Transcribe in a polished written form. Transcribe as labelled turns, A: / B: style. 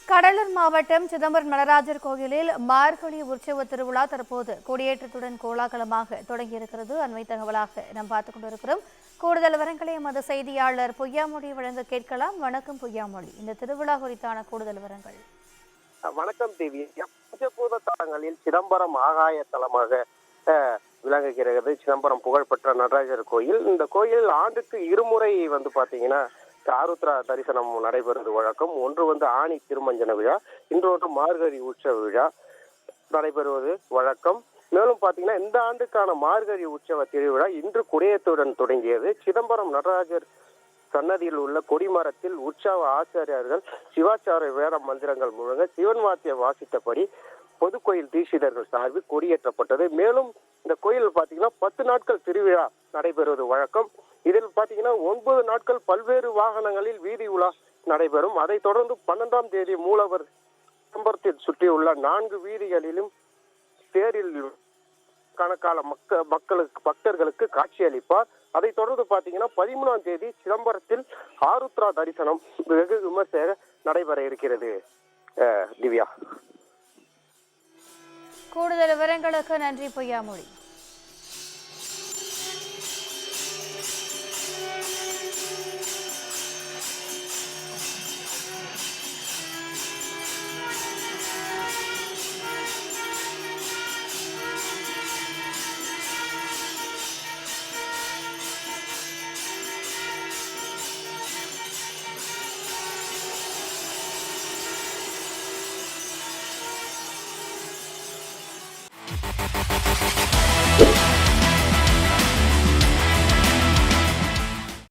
A: கடலூர் மாவட்டம் சிதம்பரம் நடராஜர் கோயிலில் மார்கழி உற்சவ திருவிழா தற்போது கொடியேற்றத்துடன் கோலாகலமாக தொடங்கியிருக்கிறது. அண்மை தகவலாக நாம் பார்த்துக் கொண்டிருக்கிறோம். கூடுதல் விவரங்களை எமது செய்தியாளர் பொய்யாமொழி வழங்க கேட்கலாம். வணக்கம் பொய்யாமொழி, இந்த திருவிழா குறித்தான கூடுதல் விவரங்கள்.
B: வணக்கம் தேவி. பஞ்சபூத தலங்களில் சிதம்பரம் ஆகாய தலமாக விளங்குகிறது சிதம்பரம் புகழ்பெற்ற நடராஜர் கோயில். இந்த கோயில் ஆண்டுக்கு இருமுறை பாத்தீங்கன்னா ஆருத்ரா தரிசனம் நடைபெறுவது வழக்கம். ஒன்று ஆணி திருமஞ்சன விழா, இன்னொன்று மார்கழி உற்சவ விழா நடைபெறுவது வழக்கம். மேலும் பாத்தீங்கன்னா இந்த ஆண்டுக்கான மார்கழி உற்சவ திருவிழா இன்று கொடியேற்றத்துடன் தொடங்கியது. சிதம்பரம் நடராஜர் சன்னதியில் உள்ள கொடிமரத்தில் உற்சவ ஆச்சாரியர்கள் சிவாச்சார வேத மந்திரங்கள் முழங்க சிவன் வாத்தியம் வாசித்தபடி பொதுக்கோயில் தீட்சிதர்கள் சார்பில் கொடியேற்றப்பட்டது. மேலும் இந்த கோயில் பாத்தீங்கன்னா 10 நாட்கள் திருவிழா நடைபெறுவது வழக்கம். இதில் பாத்தீங்கன்னா 9 நாட்கள் பல்வேறு வாகனங்களில் வீதி உலா நடைபெறும். அதைத் தொடர்ந்து 12ஆம் தேதி மூலவர் சிதம்பரத்தில் சுற்றியுள்ள 4 வீதிகளிலும் தேரில் கணக்கான பக்தர்களுக்கு காட்சி அளிப்பார். அதைத் தொடர்ந்து பாத்தீங்கன்னா 13ஆம் தேதி சிதம்பரத்தில் ஆருத்ரா தரிசனம் வெகு விமர்சையாக நடைபெற இருக்கிறது. திவ்யா,
A: கூடுதல் விவரங்களுக்கு நன்றி பொய்யாமொழி.